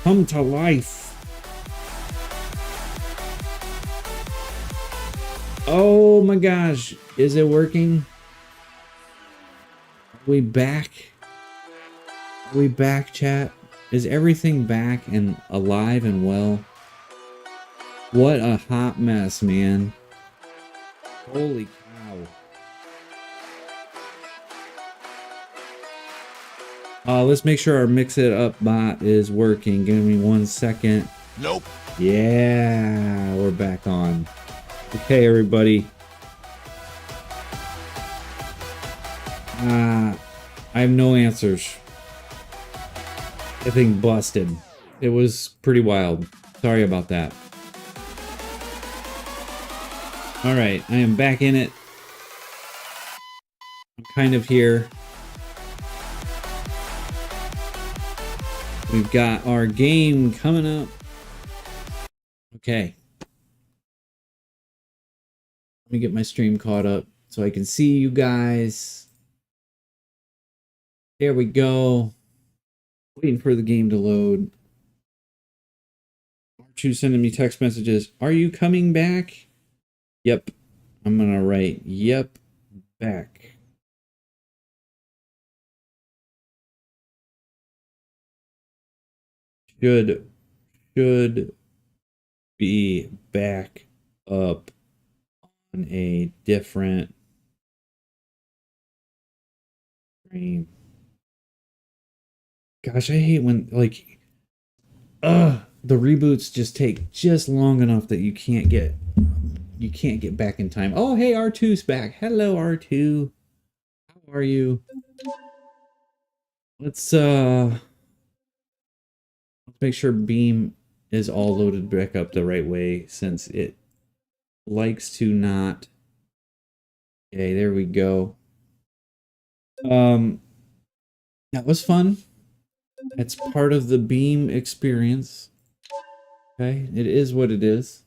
come to life. Oh my gosh, is it working? Are we back? Are we back, chat? Is everything back and alive and well? What a hot mess, man. Holy cow. Let's make sure our Mix It Up bot is working. Give me 1 second. Nope. Yeah, we're back on. Okay, everybody. I have no answers. I think busted. It was pretty wild. Sorry about that. Alright, I am back in it. I'm kind of here. We've got our game coming up. Okay. Let me get my stream caught up so I can see you guys. There we go. Waiting for the game to load. R2 sending me text messages. Are you coming back? Yep. I'm gonna write, yep, back. Should be back up on a different stream. Gosh, I hate when, like, the reboots just take just long enough that you can't get back in time. Oh, hey, R2's back. Hello, R2. How are you? Let's make sure Beam is all loaded back up the right way, since it likes to not. Okay, there we go. That was fun. It's part of the Beam experience. Okay, it is what it is.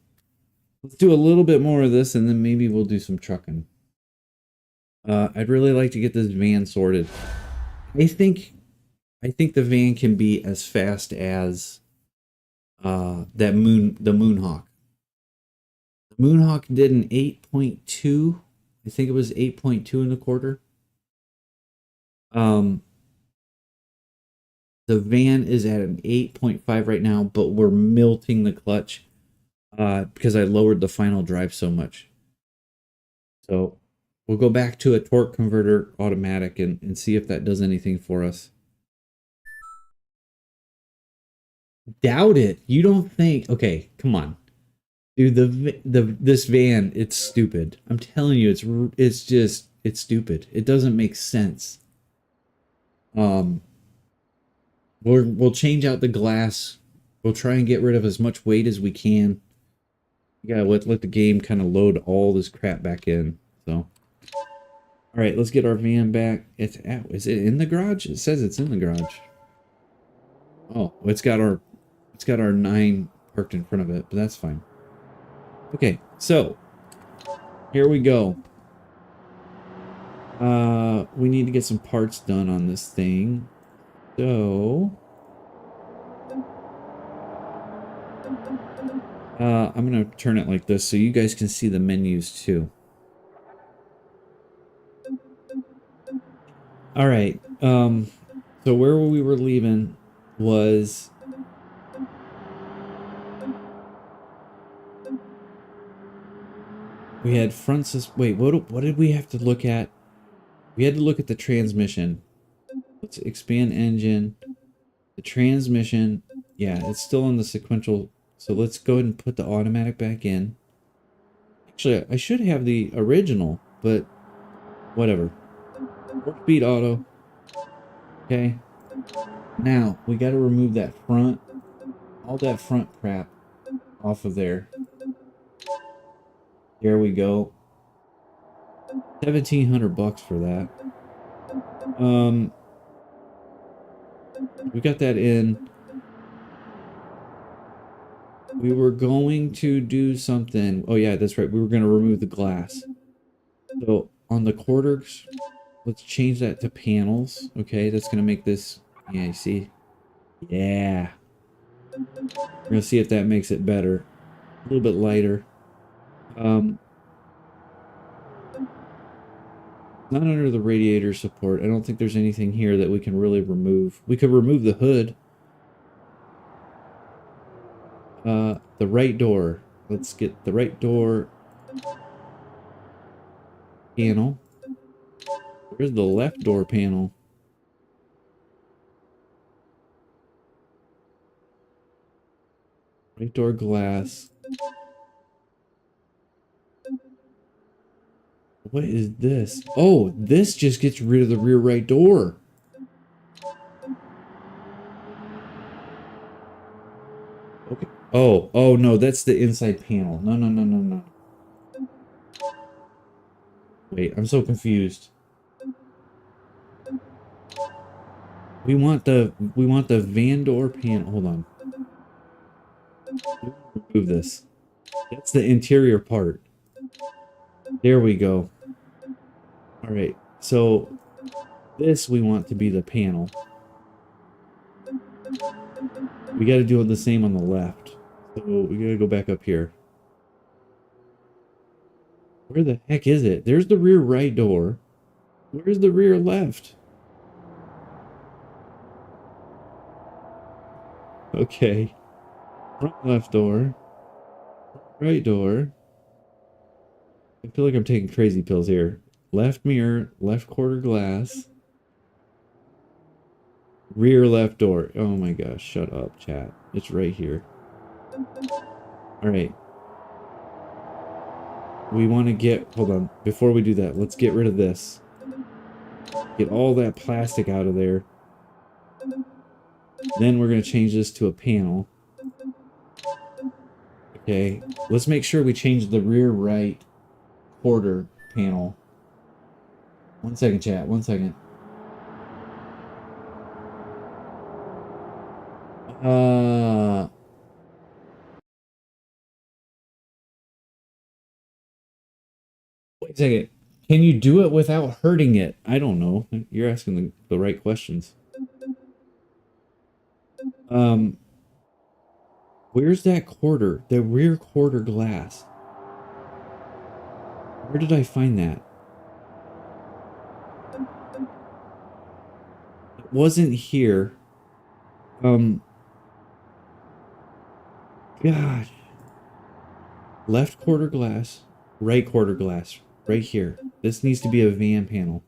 Let's do a little bit more of this, and then maybe we'll do some trucking. I'd really like to get this van sorted. I think the van can be as fast as the Moonhawk. The Moonhawk did an 8.2. I think it was 8.2 and a quarter. The van is at an 8.5 right now, but we're melting the clutch because I lowered the final drive so much. So we'll go back to a torque converter automatic and see if that does anything for us. Doubt it. You don't think? Okay, come on, dude. This van, it's stupid. I'm telling you, it's stupid. It doesn't make sense. We'll change out the glass. We'll try and get rid of as much weight as we can. You gotta let the game kind of load all this crap back in. So, all right, let's get our van back. Is it in the garage? It says it's in the garage. Oh, it's got our 9 parked in front of it, but that's fine. Okay, so here we go. We need to get some parts done on this thing. So, I'm going to turn it like this so you guys can see the menus too. All right. So where we were leaving was we had front system. Wait, what did we have to look at? We had to look at the transmission. Let's expand engine. The transmission. Yeah, it's still on the sequential. So let's go ahead and put the automatic back in. Actually, I should have the original, but whatever. 4-speed auto. Okay. Now, we got to remove that front, all that front crap off of there. There we go. $1,700 for that. We got that in. We were going to do something. Oh yeah, that's right. We were going to remove the glass. So on the quarters, let's change that to panels. Okay, that's going to make this. Yeah, you see. Yeah. We're gonna see if that makes it better. A little bit lighter. Not under the radiator support. I don't think there's anything here that we can really remove. We could remove the hood. The right door. Let's get the right door panel. Where's the left door panel? Right door glass. What is this? Oh, this just gets rid of the rear right door. Okay. Oh no, that's the inside panel. No. Wait, I'm so confused. We want the van door panel. Hold on. Remove this. That's the interior part. There we go. All right. So this we want to be the panel. We got to do the same on the left. So we got to go back up here. Where the heck is it? There's the rear right door. Where's the rear left? Okay. Front left door. Right door. I feel like I'm taking crazy pills here. Left mirror, left quarter glass. Rear left door. Oh my gosh, shut up, chat. It's right here. Alright. We want to get... Hold on. Before we do that, let's get rid of this. Get all that plastic out of there. Then we're going to change this to a panel. Okay. Let's make sure we change the rear right quarter panel. 1 second, chat. 1 second. Wait a second. Can you do it without hurting it? I don't know. You're asking the right questions. Where's that quarter? The rear quarter glass. Where did I find that? It wasn't here. Gosh. Left quarter glass, right quarter glass, right here. This needs to be a van panel.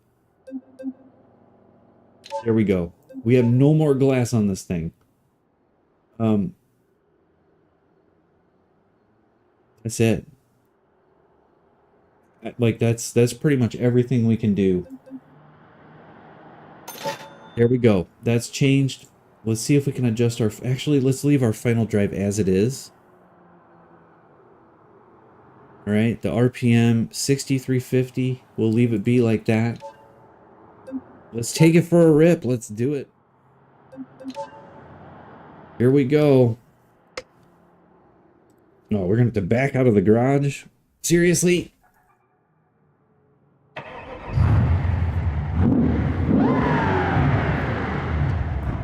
There we go. We have no more glass on this thing. That's it. Like that's pretty much everything we can do. There we go. That's changed. Let's see if we can adjust our... Actually, let's leave our final drive as it is. Alright, the RPM 6350. We'll leave it be like that. Let's take it for a rip. Let's do it. Here we go. No, we're going to have to back out of the garage. Seriously?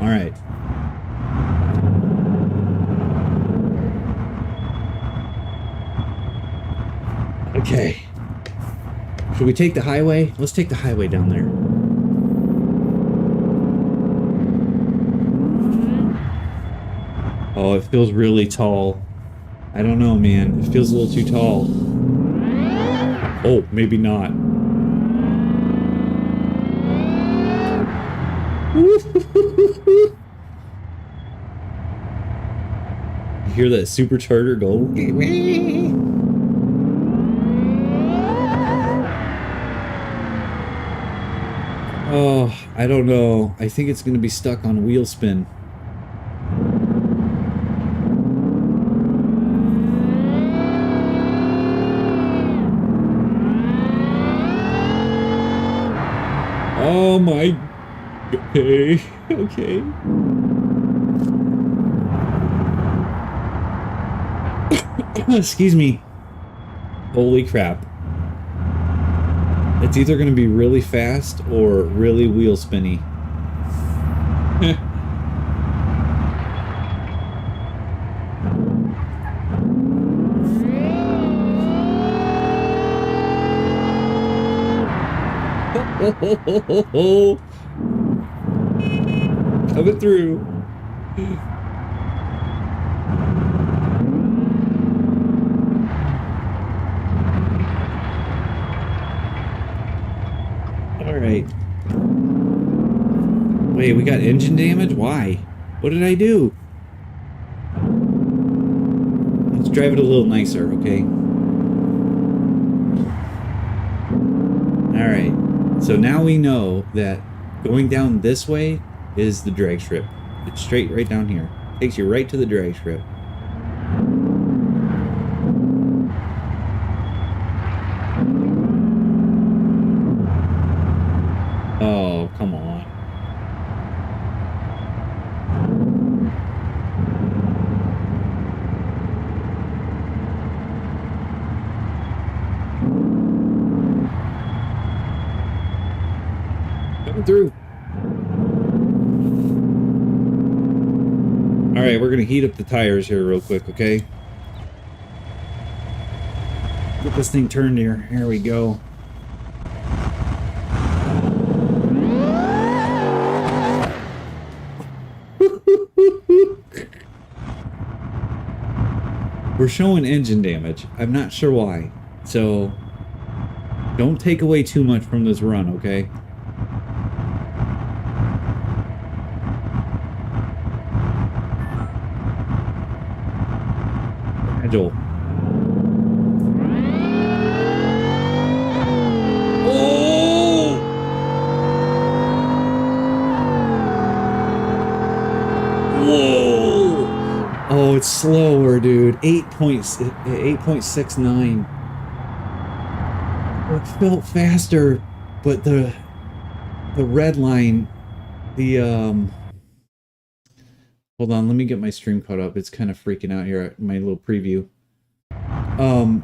Alright. Okay. Should we take the highway? Let's take the highway down there. Oh, it feels really tall. I don't know, man. It feels a little too tall. Oh, maybe not. You hear that supercharger go? Oh, I don't know. I think it's going to be stuck on wheel spin. Oh my... Okay, okay. Excuse me. Holy crap. It's either going to be really fast or really wheel spinny. Coming through. All right. Wait, we got engine damage? Why? What did I do? Let's drive it a little nicer, okay? All right. So now we know that going down this way is the drag strip. It's straight right down here. Takes you right to the drag strip. Oh, come on. Coming through. All right, we're gonna heat up the tires here real quick, okay? Get this thing turned here. Here we go. We're showing engine damage. I'm not sure why. So, don't take away too much from this run, okay? Agile. Oh! Whoa! Oh, it's slower, dude. 8.69. It felt faster, but the red line, hold on, let me get my stream caught up. It's kind of freaking out here at my little preview. I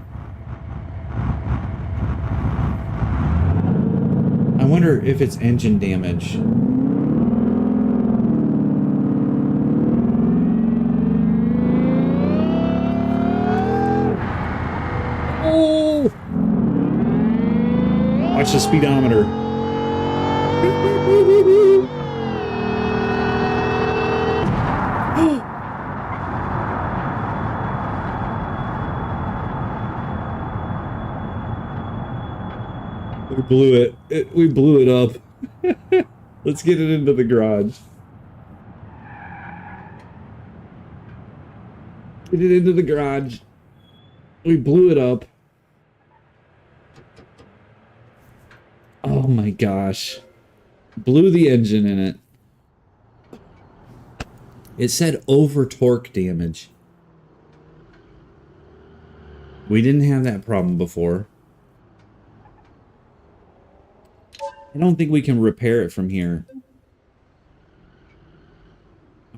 wonder if it's engine damage. Oh! Watch the speedometer. We blew it. We blew it up. Let's get it into the garage. Get it into the garage. We blew it up. Oh my gosh. Blew the engine in it. It said over torque damage. We didn't have that problem before. I don't think we can repair it from here.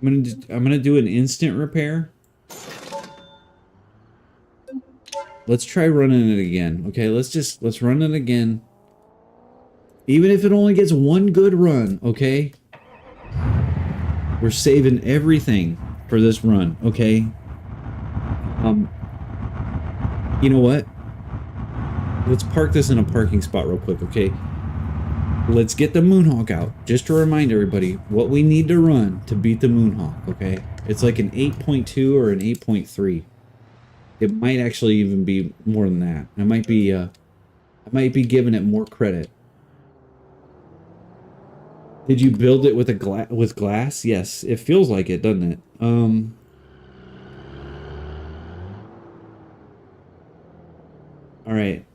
I'm gonna do an instant repair. Let's try running it again. Okay, let's run it again. Even if it only gets one good run, okay? We're saving everything for this run, okay? You know what? Let's park this in a parking spot real quick, okay? Let's get the Moonhawk out. Just to remind everybody what we need to run to beat the Moonhawk, okay? It's like an 8.2 or an 8.3. It might actually even be more than that. I might be giving it more credit. Did you build it with with glass? Yes, it feels like it, doesn't it? All right.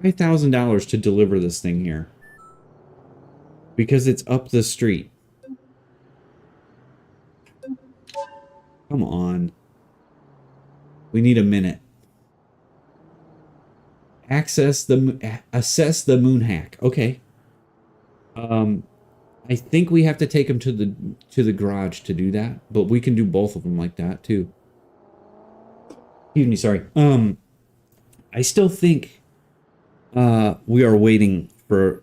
$5,000 to deliver this thing here. Because it's up the street. Come on. We need a minute. Assess the moon hack. Okay. I think we have to take him to the garage to do that, but we can do both of them like that too. Excuse me, sorry. I still think we are waiting for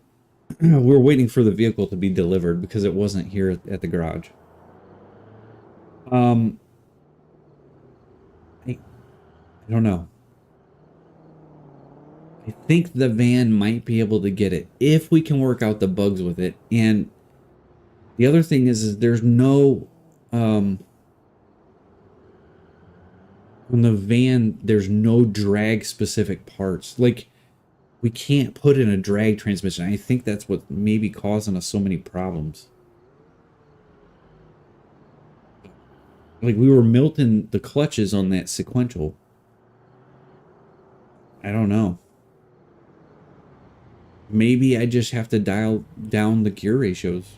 we're waiting for the vehicle to be delivered because it wasn't here at the garage. I don't know. I think the van might be able to get it if we can work out the bugs with it. And the other thing is there's no on the van, there's no drag specific parts. Like, we can't put in a drag transmission. I think that's what may be causing us so many problems. Like, we were melting the clutches on that sequential. I don't know. Maybe I just have to dial down the gear ratios.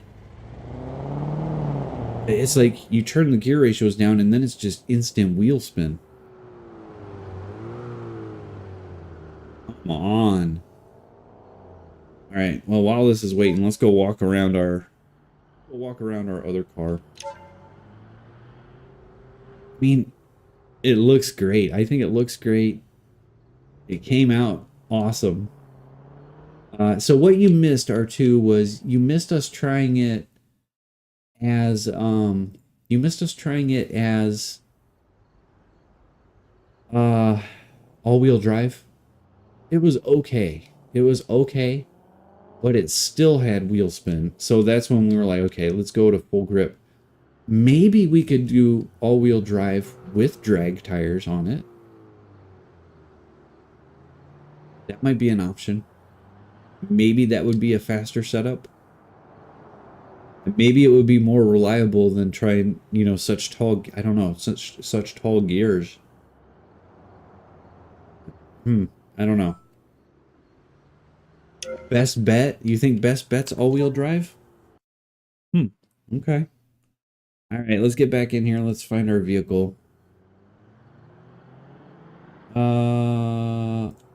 It's like you turn the gear ratios down and then it's just instant wheel spin. Come on. All right. Well, while this is waiting, let's go walk around our other car. I mean, it looks great. I think it looks great. It came out awesome. So what you missed, R2, was you missed us trying it as all-wheel drive. It was okay. It was okay, but it still had wheel spin. So that's when we were like, okay, let's go to full grip. Maybe we could do all-wheel drive with drag tires on it. That might be an option. Maybe that would be a faster setup. Maybe it would be more reliable than trying, you know, such tall, I don't know, such tall gears. I don't know. Best bet? You think best bet's all-wheel drive? Okay. All right, let's get back in here. Let's find our vehicle.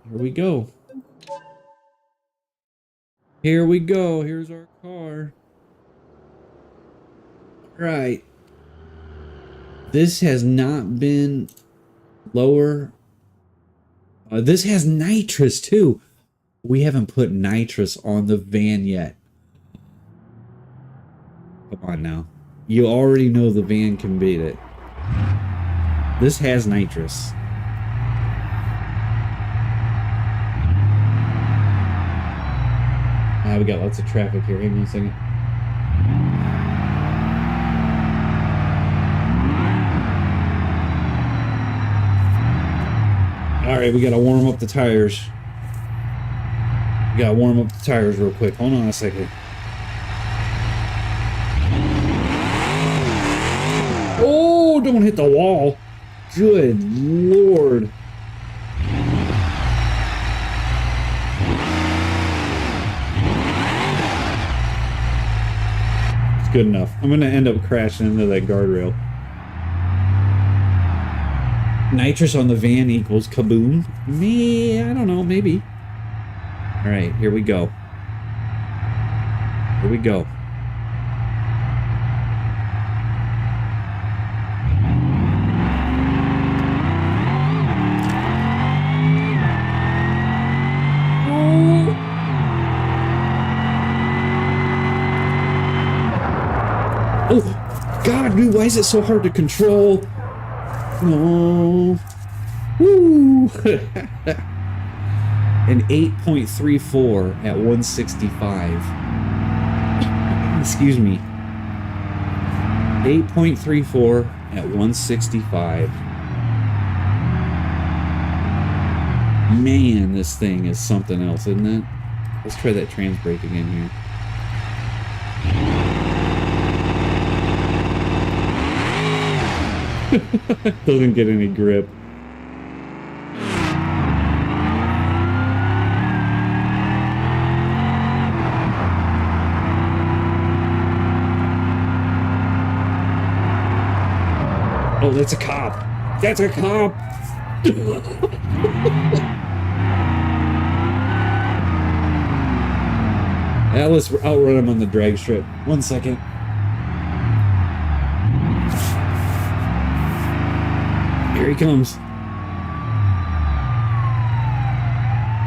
Here we go. Here we go. Here's our car. All right. This has not been lower. This has nitrous too. We haven't put nitrous on the van yet. Come on now. You already know the van can beat it. This has nitrous. We got lots of traffic here. Hang on a second. All right, we got to warm up the tires. We got to warm up the tires real quick. Hold on a second. Oh, don't hit the wall. Good Lord. It's good enough. I'm going to end up crashing into that guardrail. Nitrous on the van equals kaboom? I don't know, maybe. All right, here we go. Here we go. Oh, God, dude, why is it so hard to control? No. Woo! An 8.34 at 165. Excuse me. 8.34 at 165. Man, this thing is something else, isn't it? Let's try that trans brake again here. Doesn't get any grip. Oh, that's a cop. That's a cop. Now let's outrun him on the drag strip. 1 second. Here he comes.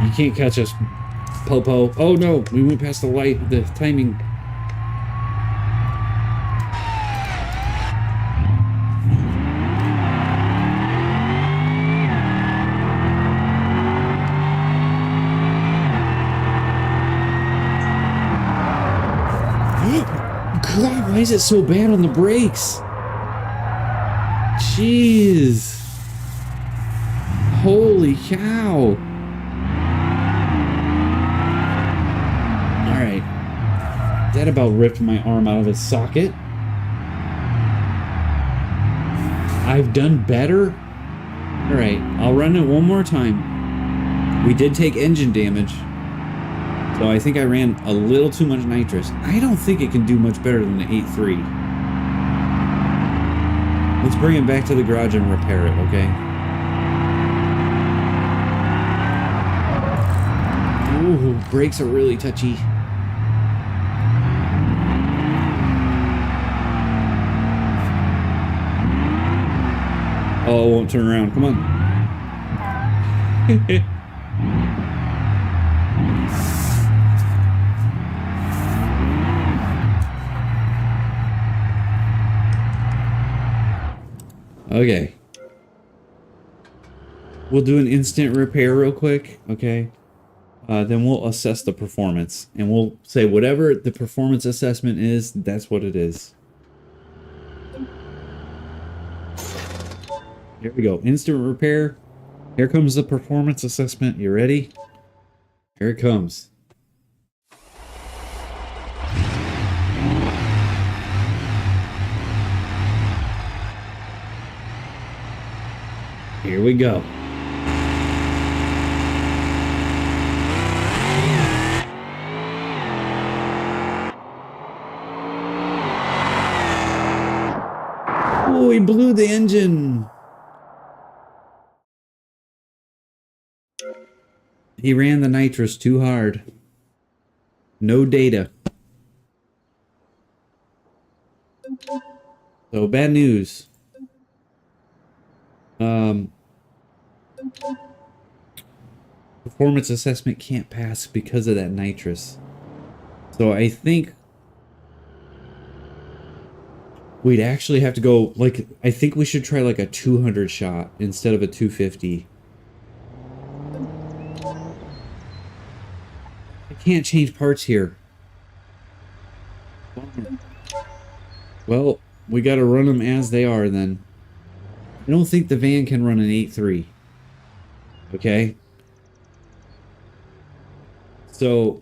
You can't catch us, Popo. Oh no, we went past the light, the timing. Why is it so bad on the brakes? Jeez. Holy cow. Alright. That about ripped my arm out of its socket. I've done better. Alright, I'll run it one more time. We did take engine damage. So I think I ran a little too much nitrous. I don't think it can do much better than the 8.3. Let's bring it back to the garage and repair it, okay? Ooh, brakes are really touchy. Oh, it won't turn around. Come on. Okay. We'll do an instant repair real quick, okay? Then we'll assess the performance. And we'll say whatever the performance assessment is, that's what it is. Here we go. Instant repair. Here comes the performance assessment. You ready? Here it comes. Here we go. Oh, he blew the engine. He ran the nitrous too hard. No data. So bad news. Performance assessment can't pass because of that nitrous. So I think we'd actually have to go, like, I think we should try like a 200 shot instead of a 250. I can't change parts here. Well, we gotta run them as they are then. I don't think the van can run an 8.3. Okay? So,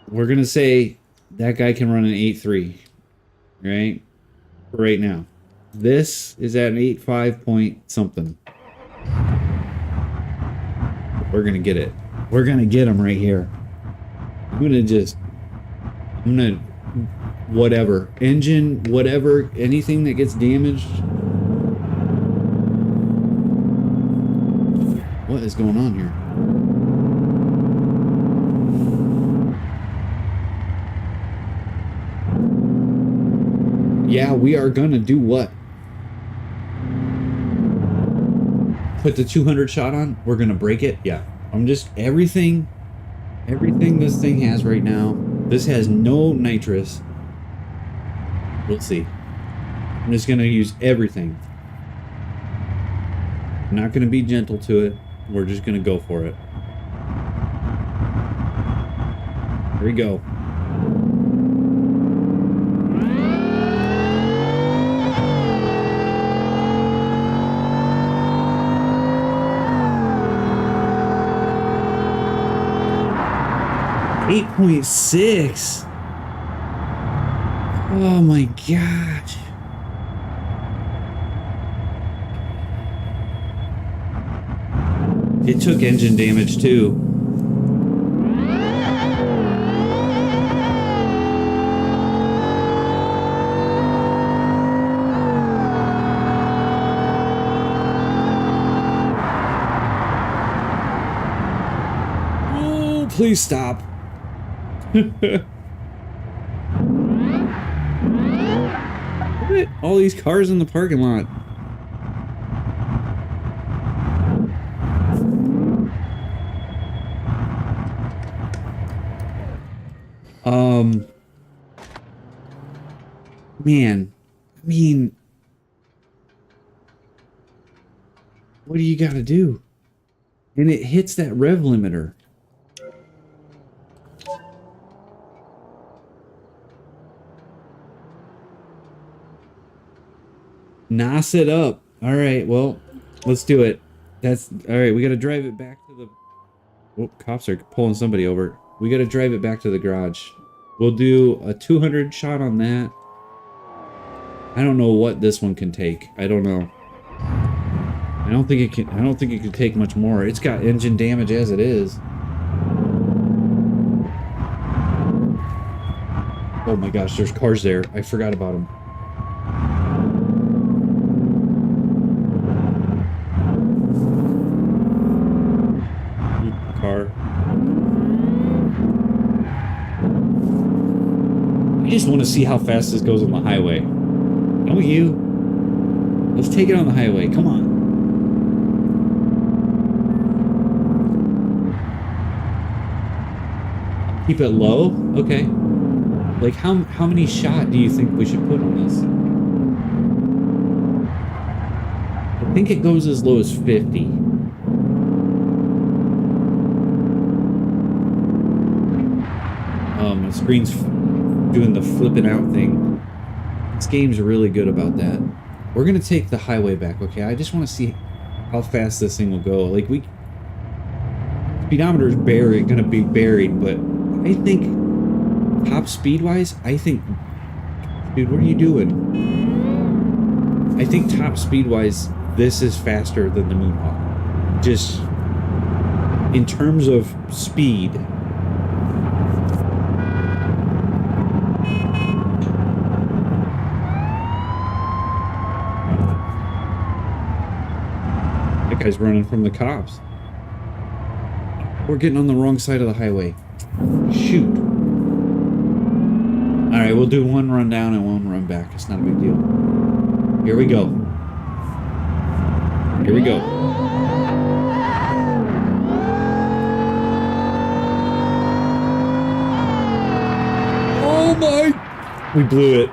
we're gonna say that guy can run an 8.3. Right? For right now. This is at an 8.5 point something. We're gonna get it. We're gonna get him right here. I'm gonna whatever. Engine, whatever, anything that gets damaged. What is going on here? Yeah, we are gonna do what? Put the 200 shot on? We're gonna break it? Yeah. I'm just, everything this thing has right now, this has no nitrous. We'll see. I'm just gonna use everything. I'm not gonna be gentle to it. We're just gonna go for it. Here we go. .6. Oh my gosh. It took engine damage too. Oh, please stop. What? All these cars in the parking lot. Man, I mean, what do you gotta do? And it hits that rev limiter. Nos it up. All right, well, let's do it. That's all right. We got to drive it back to the. Oh, cops are pulling somebody over. We got to drive it back to the garage. We'll do a 200 shot on that. I don't know what this one can take. I don't know. I don't think it can. I don't think it can take much more. It's got engine damage as it is. Oh my gosh, there's cars there. I forgot about them. Car. I just want to see how fast this goes on the highway. Don't you? Let's take it on the highway. Come on. Keep it low? Okay. Like, how many shot do you think we should put on this? I think it goes as low as 50. My screen's doing the flipping out thing. This game's really good about that. We're gonna take the highway back, okay? I just want to see how fast this thing will go. Like, speedometer's gonna be buried, but I think top speed-wise, I think... Dude, what are you doing? I think top speed-wise, this is faster than the Moonhawk. Just in terms of speed. That guy's running from the cops. We're getting on the wrong side of the highway. Shoot. Alright, we'll do one run down and one run back. It's not a big deal. Here we go. Here we go. Oh my! We blew it.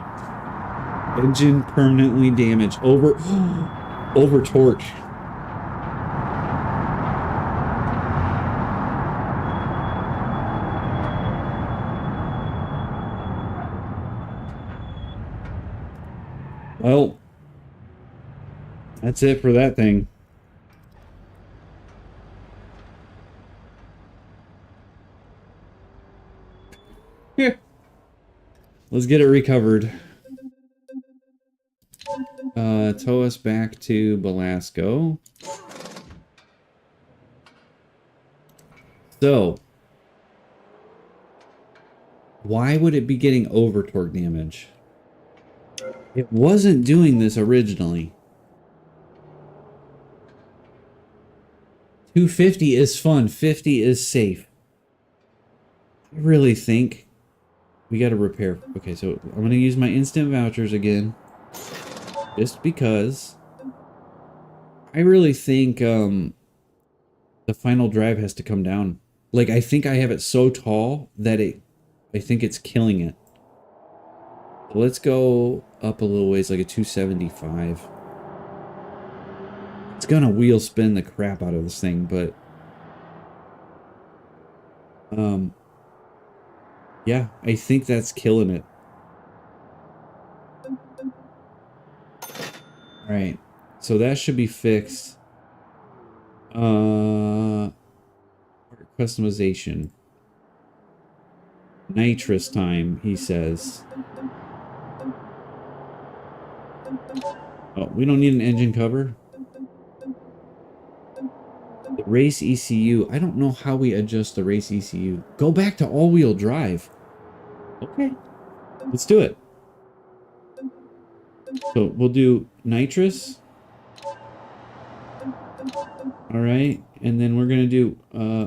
Engine permanently damaged. Over torque. Well, that's it for that thing. Here. Let's get it recovered. Tow us back to Belasco. So, why would it be getting over torque damage? It wasn't doing this originally. 250 is fun. 50 is safe. I really think we got to repair. Okay, so I'm going to use my instant vouchers again. Just because I really think the final drive has to come down. Like, I think I have it so tall that I think it's killing it. Let's go up a little ways, like a 275. It's gonna wheel spin the crap out of this thing, but yeah, I think that's killing it. All right, so that should be fixed. Customization. Nitrous time, he says. Oh, we don't need an engine cover. The race ECU. I don't know how we adjust the race ECU. Go back to all-wheel drive. Okay. Let's do it. So we'll do nitrous. All right. And then we're going to do,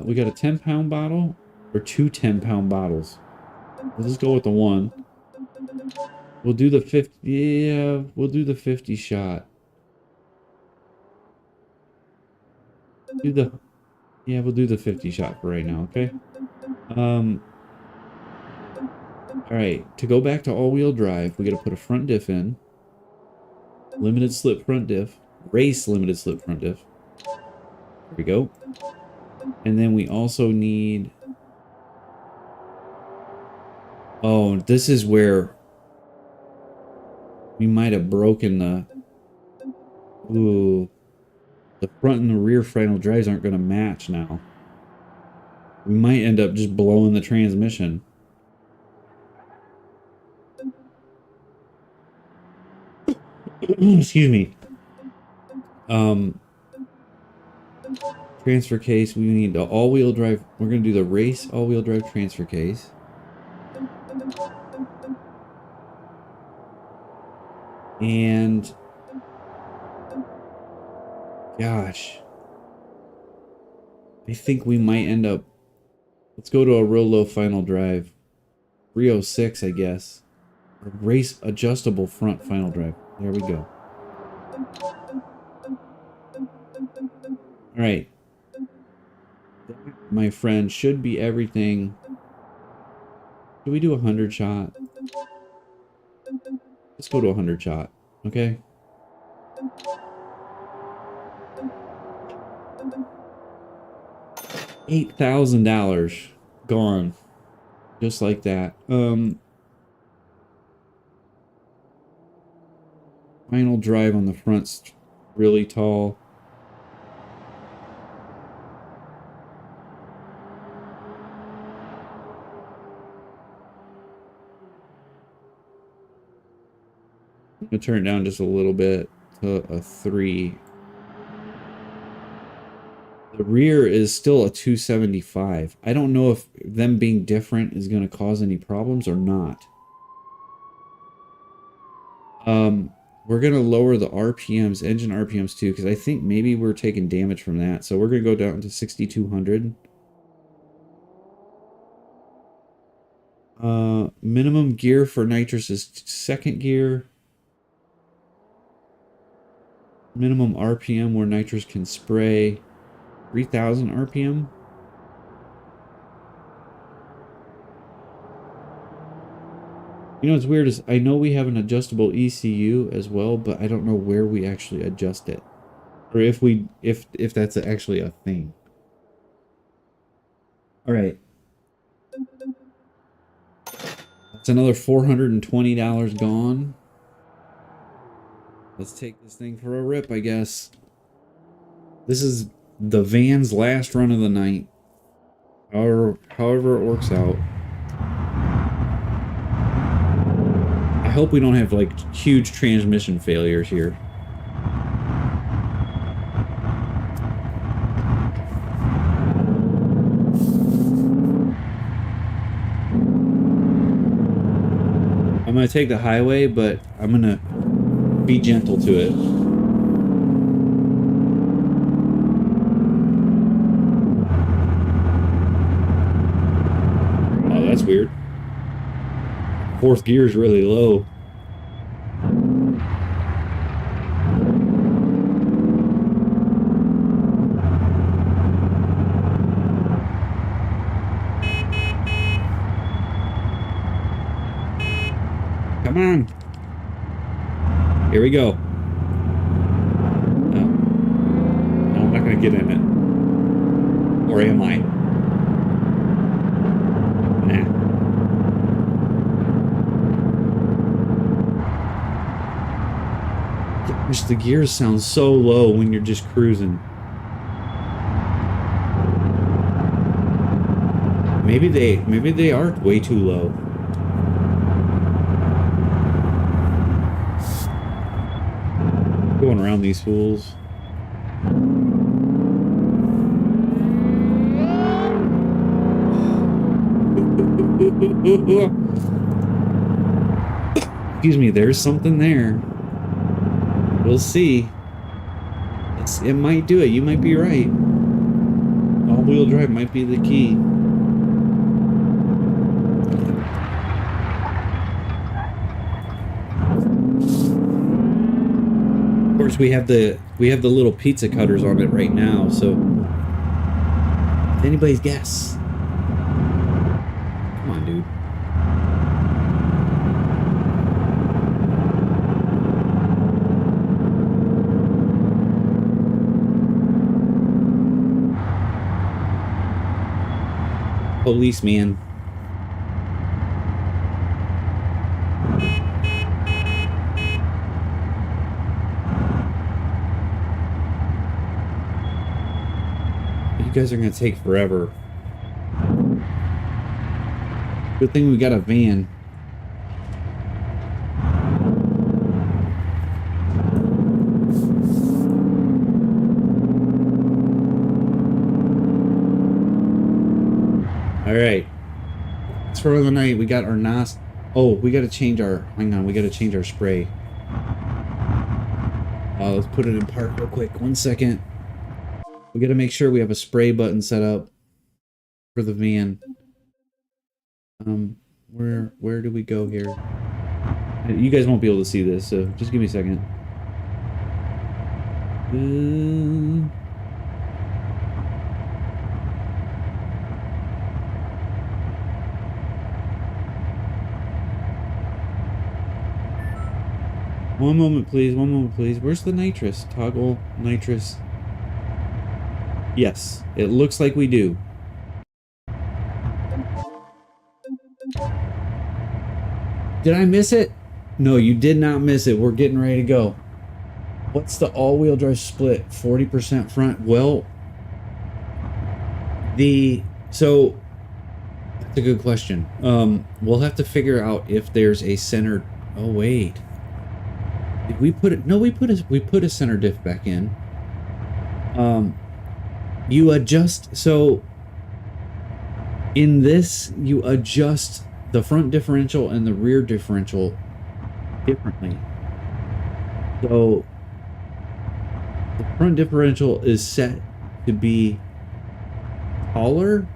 we got a 10-pound bottle or two 10-pound bottles. We'll just go with the one. We'll do the 50. Yeah, we'll do the 50 shot. Yeah, we'll do the 50 shot for right now, okay? Alright, to go back to all-wheel drive, we gotta put a front diff in. Limited slip front diff. Race limited slip front diff. There we go. And then we also need... Oh, this is where we might have broken the... Ooh. The front and the rear final drives aren't going to match now. We might end up just blowing the transmission. Excuse me. Transfer case. We need the all-wheel drive. We're going to do the race all-wheel drive transfer case. And gosh, I think we might end up. Let's go to a real low final drive. 306, I guess. A race adjustable front final drive. There we go. All right. That, my friend, should be everything. Do we do a 100 shot? Let's go to a 100 shot. Okay. $8,000 gone. Just like that. Final drive on the front's really tall. I'm gonna turn it down just a little bit to a 3. The rear is still a 275. I don't know if them being different is going to cause any problems or not. We're going to lower the RPMs, engine RPMs too, because I think maybe we're taking damage from that. So we're going to go down to 6,200. Minimum gear for nitrous is 2nd gear. Minimum RPM where nitrous can spray 3,000 RPM. You know what's weird is I know we have an adjustable ECU as well, but I don't know where we actually adjust it, or if that's actually a thing. All right, that's another $420 gone. Let's take this thing for a rip, I guess. This is the van's last run of the night. However it works out. I hope we don't have like huge transmission failures here. I'm gonna take the highway, but I'm gonna be gentle to it. Oh, that's weird. 4th gear is really low. Come on. Here we go. No, I'm not going to get in it. Or am I? Nah. Gosh, the gears sound so low when you're just cruising. Maybe they are way too low. Going around these fools. Excuse me, there's something there. We'll see. It might do it. You might be right. All-wheel drive might be the key. Of course, we have the little pizza cutters on it right now, so anybody's guess. Come on, dude. Policeman. guys are gonna take forever. Good thing we got a van. All right. It's for the night. We got our NOS. Oh, we got to change our. Hang on. We got to change our spray. Let's put it in park real quick. 1 second. We got to make sure we have a spray button set up for the van. Where do we go here? You guys won't be able to see this, so just give me a second. One moment, please. One moment, please. Where's the nitrous? Toggle nitrous. Yes, it looks like we do. Did I miss it? No, you did not miss it. We're getting ready to go. What's the all-wheel drive split? 40% front. Well, so that's a good question. We'll have to figure out if there's a center. Oh wait, did we put it? No, we put a center diff back in. You adjust. So in this, you adjust the front differential and the rear differential differently. So the front differential is set to be taller.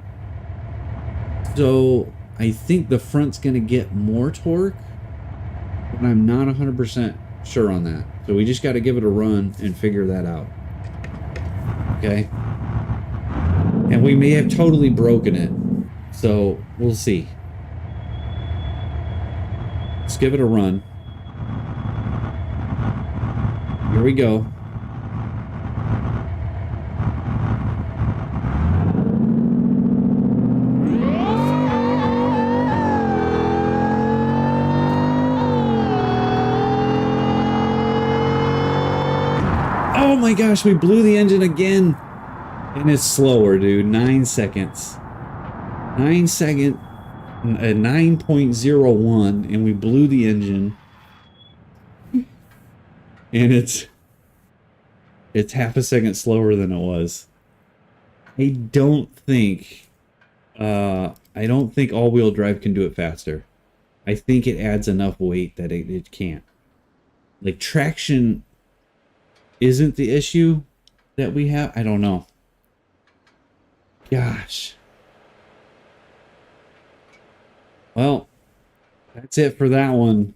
So I think the front's going to get more torque, but I'm not 100% sure on that. So we just got to give it a run and figure that out. Okay. And we may have totally broken it. So we'll see. Let's give it a run. Here we go. Oh my gosh, we blew the engine again. And it's slower, dude. 9 seconds. 9 second. 9.01, and we blew the engine. And it's half a second slower than it was. I don't think all-wheel drive can do it faster. I think it adds enough weight that it can't. Like, traction isn't the issue that we have. I don't know. Gosh. Well, that's it for that one.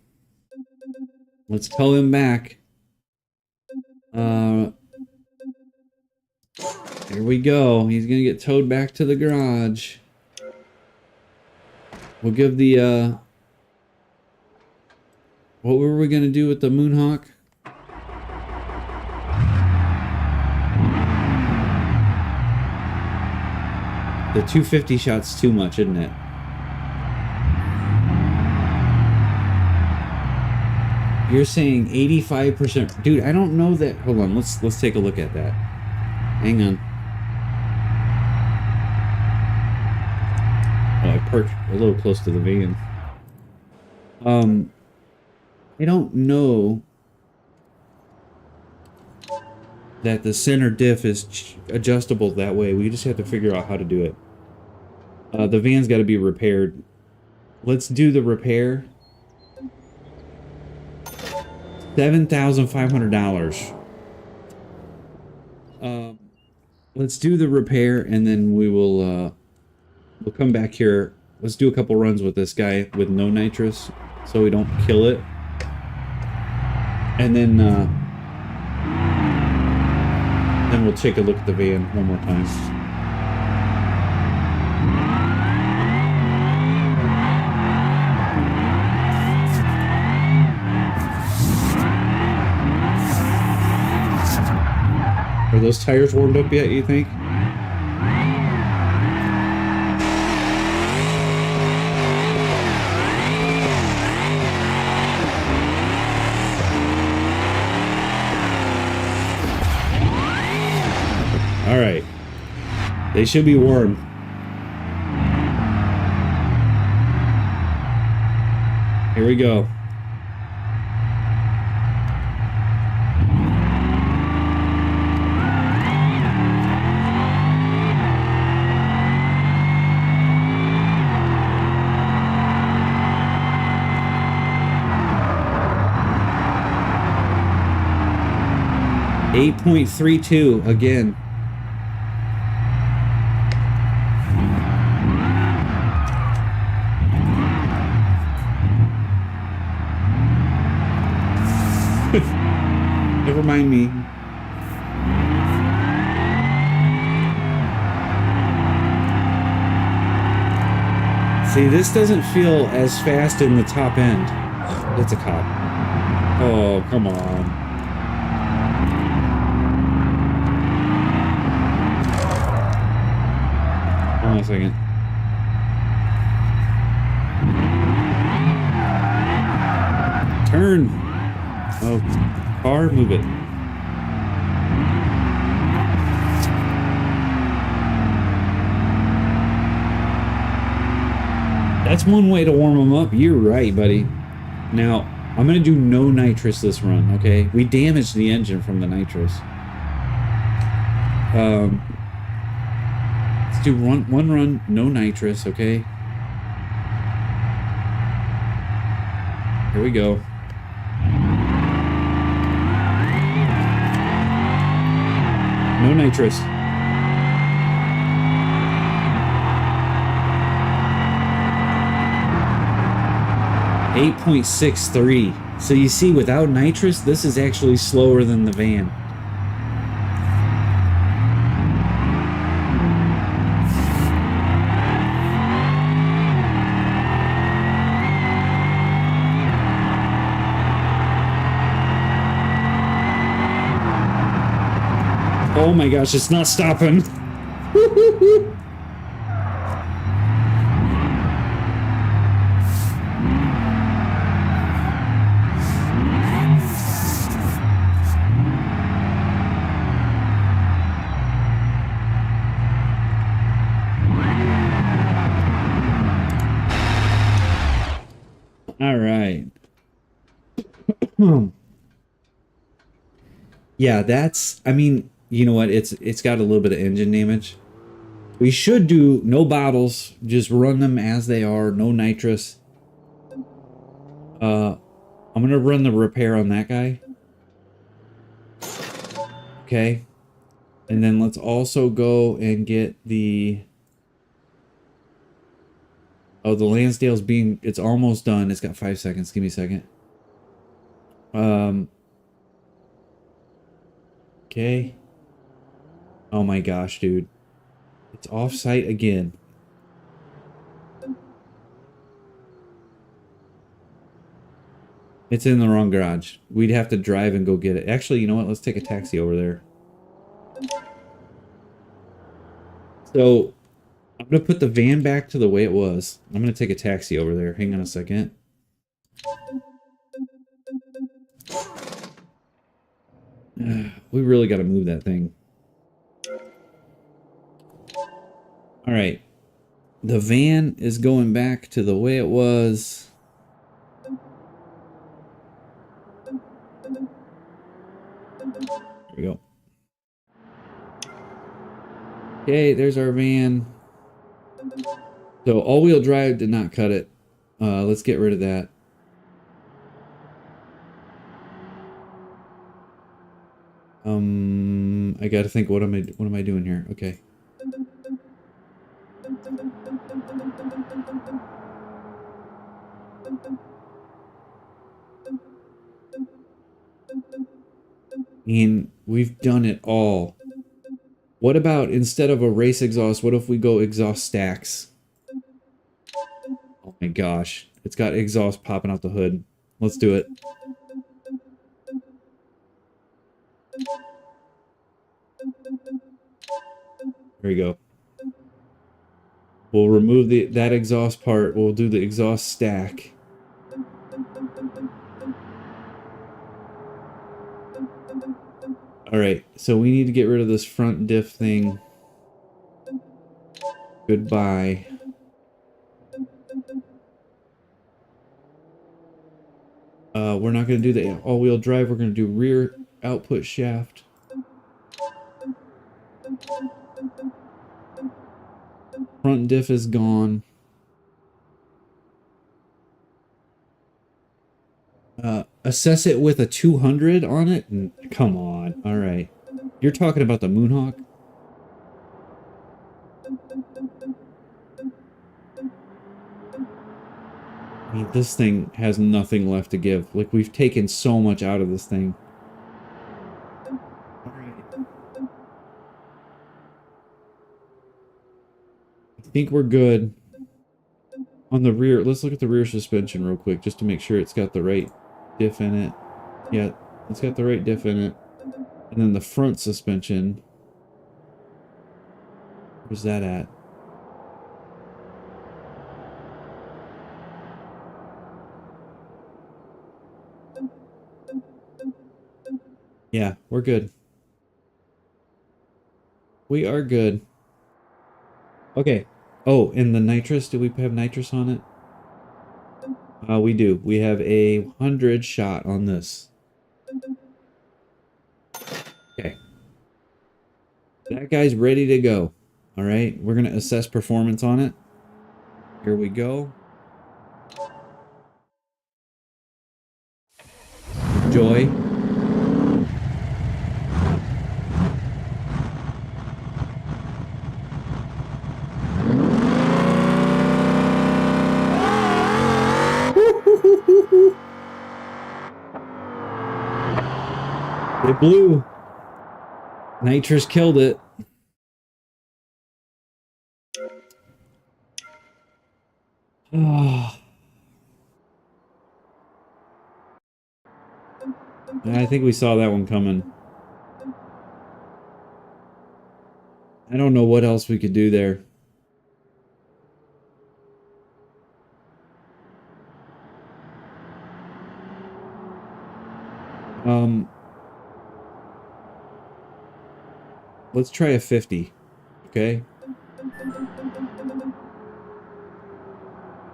Let's tow him back. Here we go. He's gonna get towed back to the garage. We'll give the what were we gonna do with the Moonhawk? The 250 shot's too much, isn't it? You're saying 85%. Dude, I don't know that. Hold on, let's take a look at that. Hang on. Oh, I parked a little close to the van. I don't know that the center diff is adjustable that way. We just have to figure out how to do it. The van's got to be repaired. Let's do the repair. $7,500. Let's do the repair, and then we will we'll come back here. Let's do a couple runs with this guy with no nitrous, so we don't kill it. And then we'll take a look at the van one more time. Are those tires warmed up yet, you think? All right. They should be warm. Here we go. .32 again. Never mind me. See, this doesn't feel as fast in the top end. That's a cop. Oh, come on. Hold on a second. Turn. Oh, car, move it. That's one way to warm them up. You're right, buddy. Now, I'm going to do no nitrous this run, okay? We damaged the engine from the nitrous. Let's do one run, no nitrous, okay? Here we go. No nitrous. .63. So you see, without nitrous, this is actually slower than the van. Oh my gosh, it's not stopping. All right. Yeah, that's, I mean, you know what? It's got a little bit of engine damage. We should do no bottles, just run them as they are, no nitrous. I'm gonna run the repair on that guy. Okay. And then let's also go and get the the Lansdale's being, it's almost done. It's got 5 seconds. Give me a second. Okay. Oh my gosh, dude. It's off-site again. It's in the wrong garage. We'd have to drive and go get it. Actually, you know what? Let's take a taxi over there. So, I'm going to put the van back to the way it was. I'm going to take a taxi over there. Hang on a second. We really got to move that thing. All right. The van is going back to the way it was. There we go. Okay, there's our van. So all-wheel drive did not cut it. Let's get rid of that. I gotta think, what am I doing here? Okay. And we've done it all. What about, instead of a race exhaust, what if we go exhaust stacks? Oh my gosh. It's got exhaust popping out the hood. Let's do it. There we go. We'll remove that exhaust part. We'll do the exhaust stack. Alright, so we need to get rid of this front diff thing. Goodbye. We're not going to do the all-wheel drive. We're going to do rear output shaft. Front diff is gone. Assess it with a 200 on it? Come on. All right. You're talking about the Moonhawk? I mean, this thing has nothing left to give. Like, we've taken so much out of this thing. All right. I think we're good. On the rear, let's look at the rear suspension real quick, just to make sure it's got the right diff in it. Yeah, it's got the right diff in it. And then the front suspension. Where's that at? Yeah, we're good. We are good. Okay. Oh, and the nitrous, do we have nitrous on it? We do. We have a 100 shot on this. Okay. That guy's ready to go. All right, we're going to assess performance on it. Here we go. Joy. It blew. Nitrous killed it. Oh. I think we saw that one coming. I don't know what else we could do there. Let's try a 50. Okay.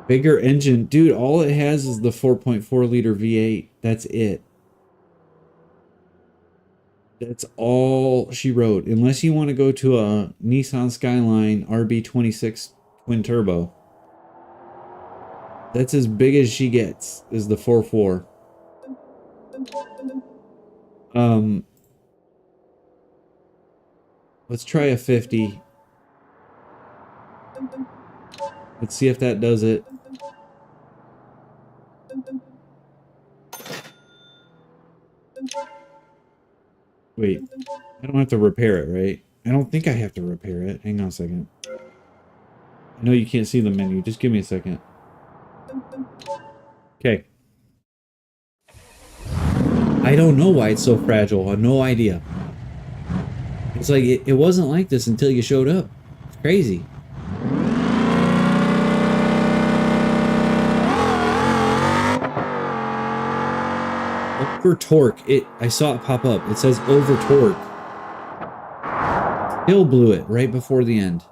Bigger engine. Dude, all it has is the 4.4 liter V8. That's it. That's all she wrote. Unless you want to go to a Nissan Skyline RB26 twin turbo. That's as big as she gets, is the 4.4. Let's try a 50. Let's see if that does it. Wait, I don't have to repair it, right? I don't think I have to repair it. Hang on a second. I know you can't see the menu. Just give me a second. Okay. I don't know why it's so fragile. I have no idea. It's like, it wasn't like this until you showed up. It's crazy. Over torque. I saw it pop up. It says over torque. Still blew it right before the end.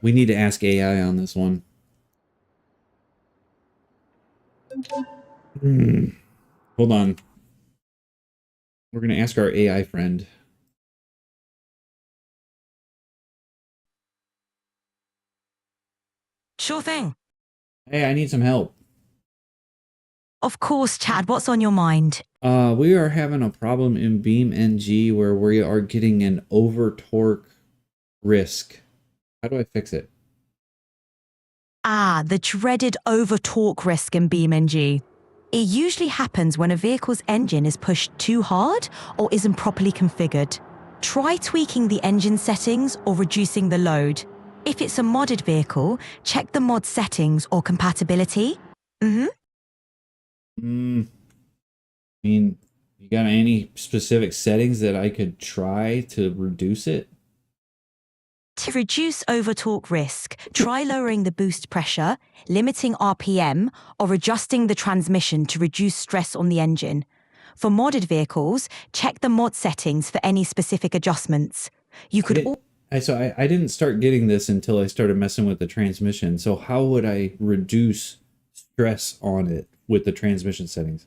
We need to ask AI on this one. Hold on. We're going to ask our AI friend. Sure thing. Hey, I need some help. Of course, Chad. What's on your mind? We are having a problem in BeamNG where we are getting an over torque risk. How do I fix it? The dreaded over-torque risk in BeamNG. It usually happens when a vehicle's engine is pushed too hard or isn't properly configured. Try tweaking the engine settings or reducing the load. If it's a modded vehicle, check the mod settings or compatibility. I mean, you got any specific settings that I could try to reduce it? To reduce over-torque risk, try lowering the boost pressure, limiting RPM, or adjusting the transmission to reduce stress on the engine. For modded vehicles, check the mod settings for any specific adjustments. You could I didn't start getting this until I started messing with the transmission. So how would I reduce stress on it with the transmission settings?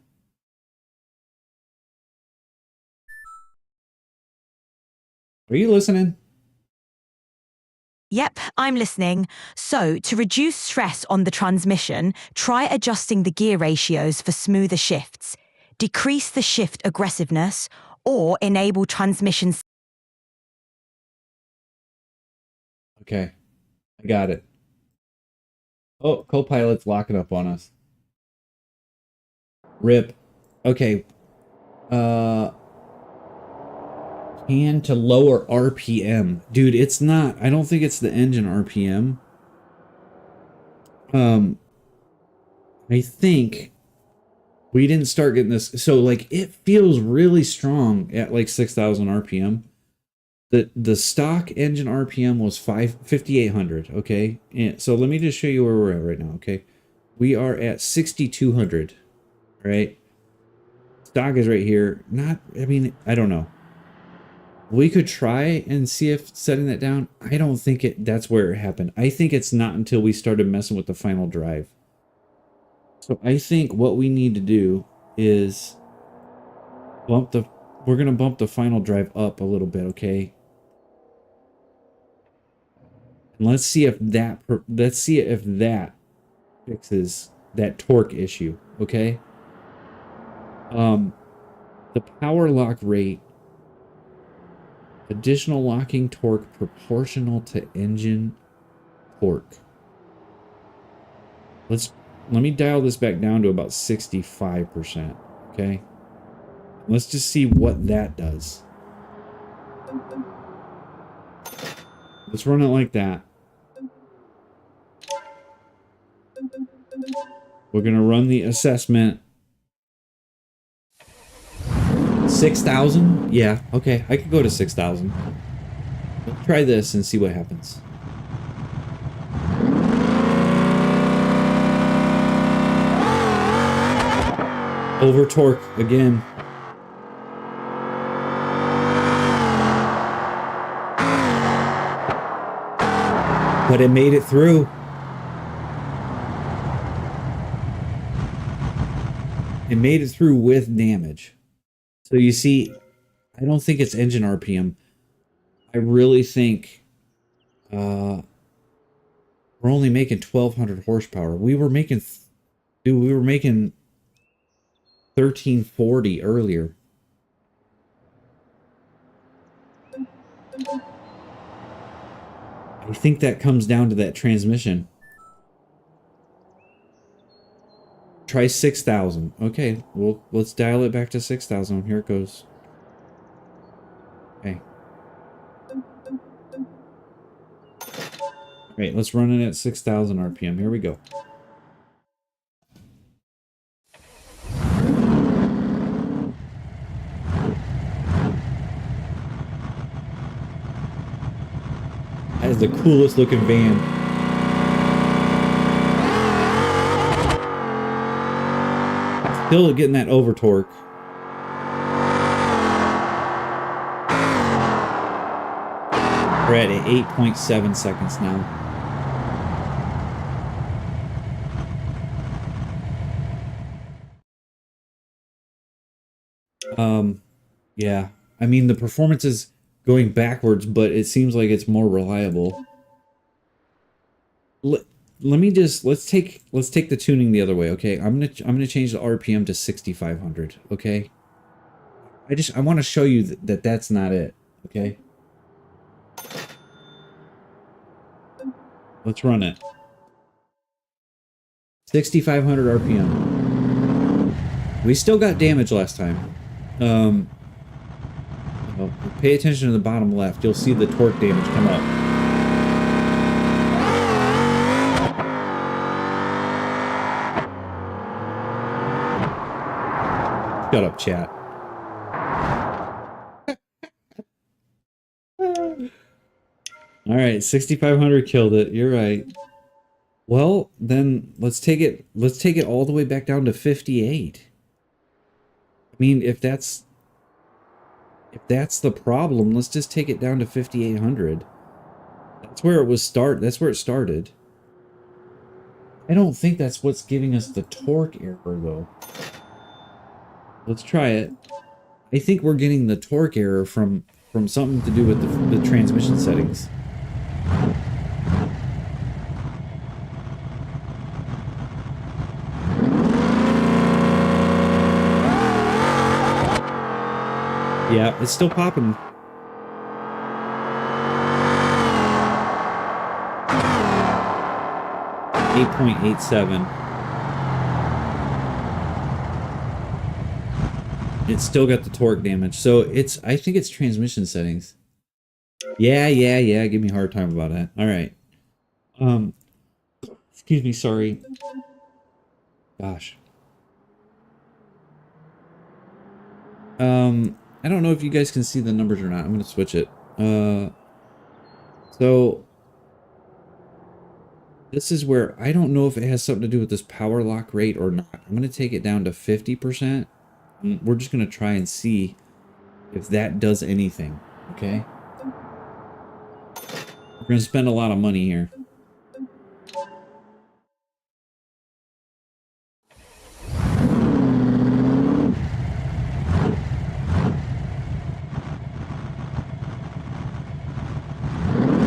Are you listening? Yep, I'm listening. So, to reduce stress on the transmission, try adjusting the gear ratios for smoother shifts, decrease the shift aggressiveness, or enable transmission. Okay, I got it. Oh, Copilot's locking up on us. Rip. Okay. Can to lower RPM. Dude, it's not. I don't think it's the engine RPM. I think we didn't start getting this. So like it feels really strong at like 6,000 RPM. The stock engine RPM was 5,800. Okay. And so let me just show you where we're at right now. Okay. We are at 6,200. Right. Stock is right here. Not, I mean, I don't know. We could try and see if setting that down. I don't think that's where it happened. I think it's not until we started messing with the final drive. So I think what we need to do is we're going to bump the final drive up a little bit, okay? And let's see if that fixes that torque issue, okay? The power lock rate, additional locking torque proportional to engine torque. Let me dial this back down to about 65%, okay? Let's just see what that does. Let's run it like that. We're going to run the assessment. 6,000? Yeah, okay. I could go to 6,000. Let's try this and see what happens. Over torque again. But it made it through. It made it through with damage. So you see, I don't think it's engine RPM. I really think we're only making 1,200 horsepower. We were making 1340 earlier. I think that comes down to that transmission. Try 6,000. Okay, well, let's dial it back to 6,000. Here it goes. Okay. All right, let's run it at 6,000 RPM. Here we go. That is the coolest looking van. Still getting that over torque. We're at 8.7 seconds now. Yeah. I mean, the performance is going backwards, but it seems like it's more reliable. Let's take the tuning the other way, okay? I'm gonna change the RPM to 6,500, okay? I want to show you that that's not it, okay? Let's run it. 6,500 RPM. We still got damage last time. Well, pay attention to the bottom left. You'll see the torque damage come up. Shut up, chat. All right, 6,500 killed it. You're right. Well, then let's take it all the way back down to 58. I mean, if that's the problem, let's just take it down to 5,800. That's where it was that's where it started. I don't think that's what's giving us the torque error though. Let's try it. I think we're getting the torque error from something to do with the transmission settings. Yeah, it's still popping. .87. It's still got the torque damage, so I think it's transmission settings. Yeah, give me a hard time about that. All right. Excuse me, sorry. Gosh. I don't know if you guys can see the numbers or not. I'm gonna switch it. So this is where I don't know if it has something to do with this power lock rate or not. I'm gonna take it down to 50%. We're just gonna try and see if that does anything. Okay. We're gonna spend a lot of money here.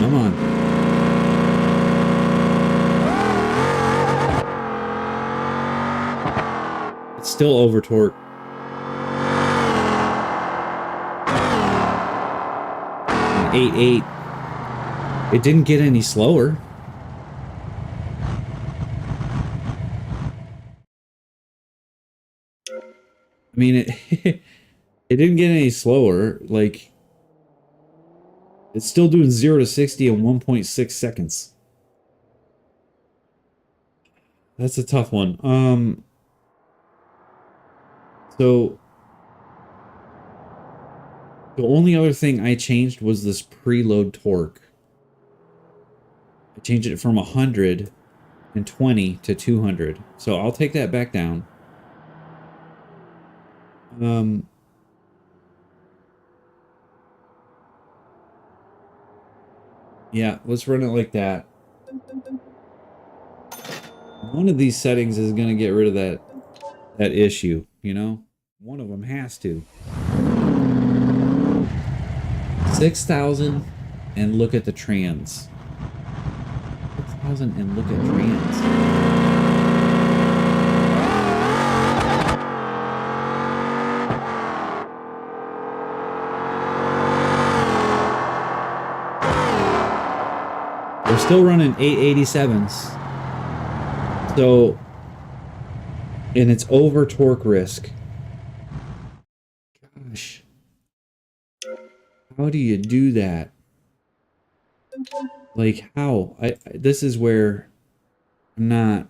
Come on. It's still over torque. 8.8. It didn't get any slower. I mean, it it didn't get any slower. Like, it's still doing 0 to 60 in 1.6 seconds. That's a tough one. So the only other thing I changed was this preload torque. I changed it from 120 to 200. So I'll take that back down. Yeah, let's run it like that. One of these settings is going to get rid of that issue, you know? One of them has to. 6,000 and look at the trans. 6,000 and look at trans. We're still running 887s. So, and it's over torque risk. Gosh. How do you do that? Like, how? This is where I'm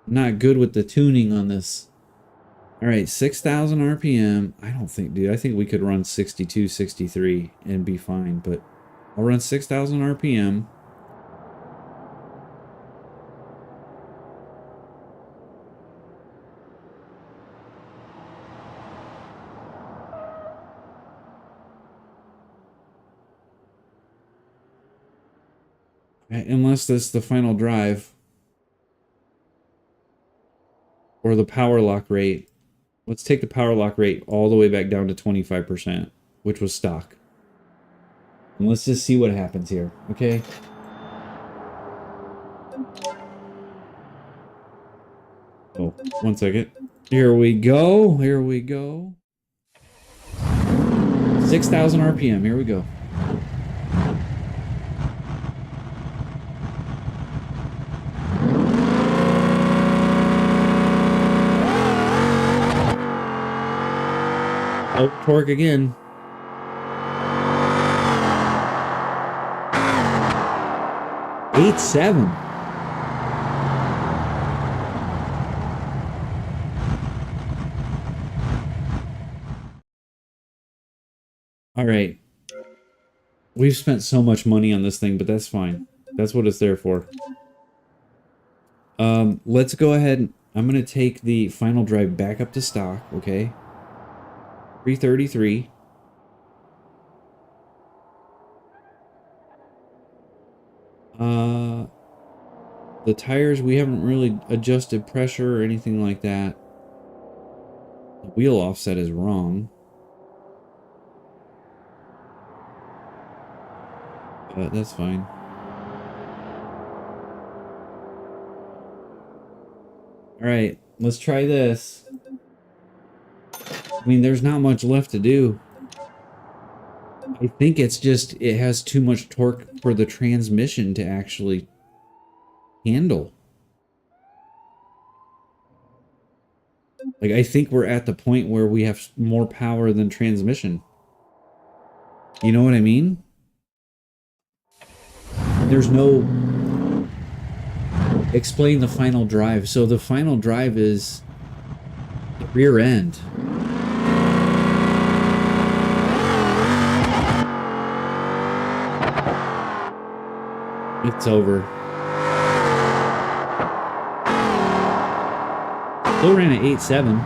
not good with the tuning on this. All right, 6,000 RPM. I don't think, dude, I think we could run 62, 63 and be fine, but I'll run 6,000 RPM. Unless that's the final drive. Or the power lock rate. Let's take the power lock rate all the way back down to 25%, which was stock. And let's just see what happens here, okay? Oh, 1 second. Here we go. Here we go. 6,000 RPM. Here we go. Oh, torque again. Eight seven. All right. We've spent so much money on this thing, but that's fine. That's what it's there for. Let's go ahead. I'm going to take the final drive back up to stock, okay? 333. The tires, we haven't really adjusted pressure or anything like that. The wheel offset is wrong. But that's fine. Alright, let's try this. I mean, there's not much left to do. I think it's just, it has too much torque for the transmission to actually handle. Like, I think we're at the point where we have more power than transmission. You know what I mean? There's no... Explain the final drive. So the final drive is the rear end. It's over. Still ran at 8.7.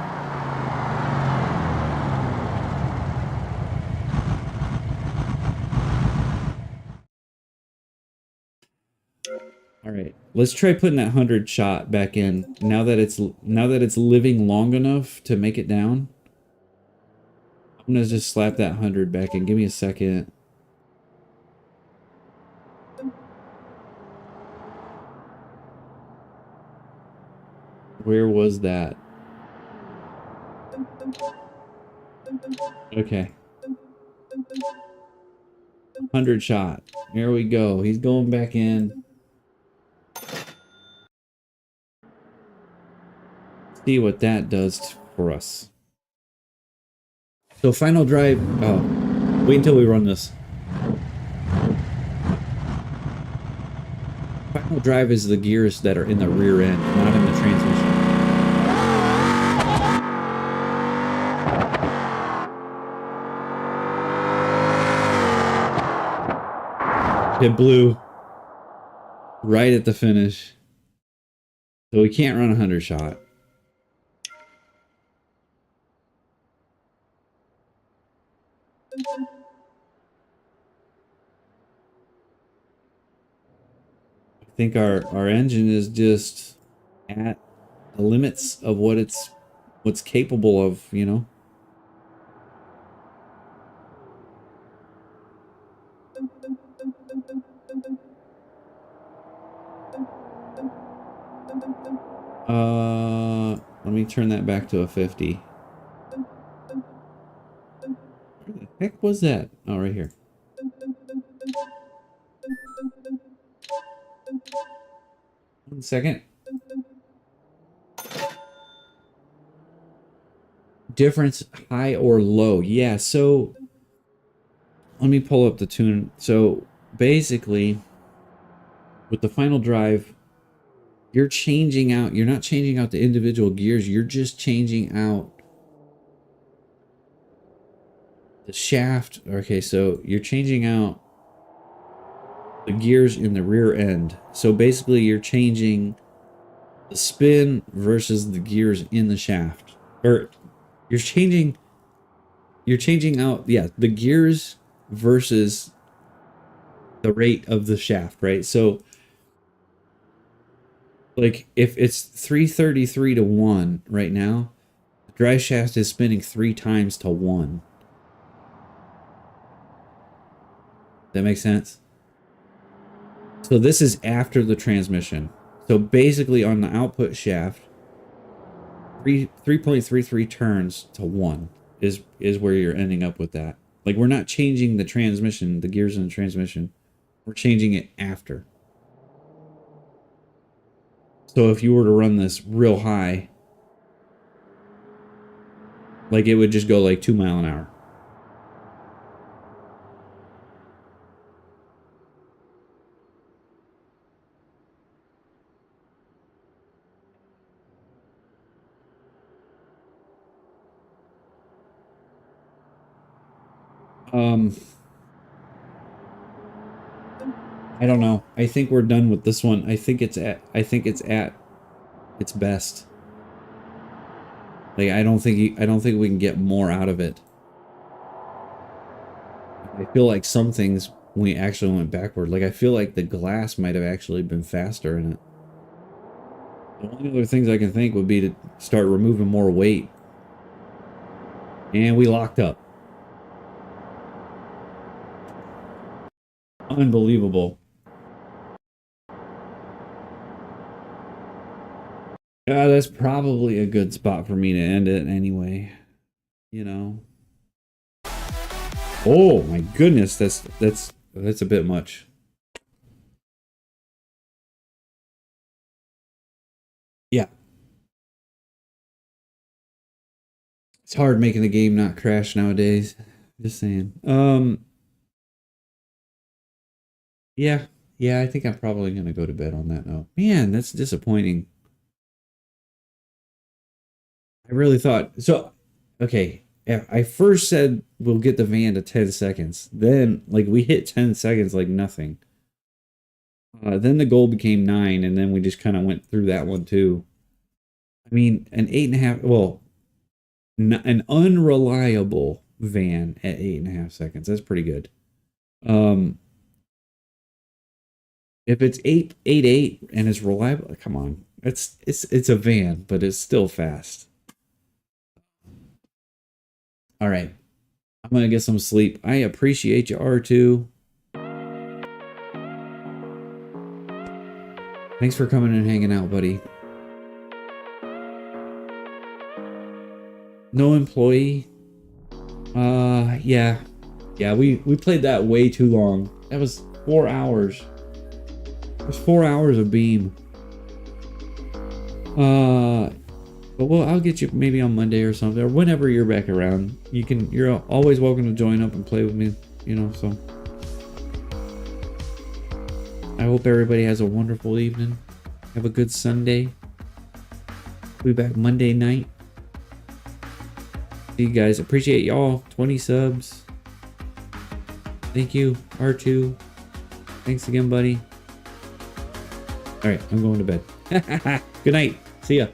All right, let's try putting that 100 shot back in. Now that it's living long enough to make it down, I'm gonna just slap that 100 back in. Give me a second. Where was that? Okay. 100 shot. Here we go. He's going back in. See what that does for us. So final drive. Oh, wait until we run this. Final drive is the gears that are in the rear end, not in the transmission. It blew right at the finish. So we can't run 100 shot. I think our engine is just at the limits of what's capable of, you know. Let me turn that back to a 50. Where the heck was that? Oh, right here. One second. Difference high or low. Yeah, so let me pull up the tune. So basically, with the final drive, you're not changing out the individual gears, you're just changing out the shaft. Okay, so you're changing out the gears in the rear end. So basically you're changing the spin versus the gears in the shaft. Or you're changing out, yeah, the gears versus the rate of the shaft, right? So like if it's 333 to 1 right now, the drive shaft is spinning 3 times to 1. That makes sense? So this is after the transmission. So basically on the output shaft, 3.33 turns to 1 is where you're ending up with that. Like we're not changing the transmission, the gears in the transmission. We're changing it after. So if you were to run this real high, like it would just go like 2 miles an hour. I don't know. I think we're done with this one. I think it's at its best. Like I don't think we can get more out of it. I feel like some things we actually went backward. Like I feel like the glass might have actually been faster in it. The only other things I can think would be to start removing more weight. And we locked up. Unbelievable. That's probably a good spot for me to end it anyway. You know. Oh my goodness, that's a bit much. Yeah. It's hard making the game not crash nowadays. Just saying. Yeah. Yeah, I think I'm probably gonna go to bed on that note. Man, that's disappointing. I really thought so. Okay, yeah, I first said we'll get the van to 10 seconds. Then, like, we hit 10 seconds like nothing. Then the goal became 9, and then we just kind of went through that one too. I mean, an 8.5, well, an unreliable van at 8.5 seconds. That's pretty good. Um, if it's 8.88 and it's reliable, come on, it's a van, but it's still fast. All right, I'm gonna get some sleep. I appreciate you, R2. Thanks for coming and hanging out, buddy. No employee. Yeah. Yeah, we played that way too long. That was 4 hours. It was 4 hours of Beam. But well, I'll get you maybe on Monday or something, or whenever you're back around. You're always welcome to join up and play with me, you know, so. I hope everybody has a wonderful evening. Have a good Sunday. We'll be back Monday night. See you guys. Appreciate y'all. 20 subs. Thank you, R2. Thanks again, buddy. All right, I'm going to bed. Good night. See ya.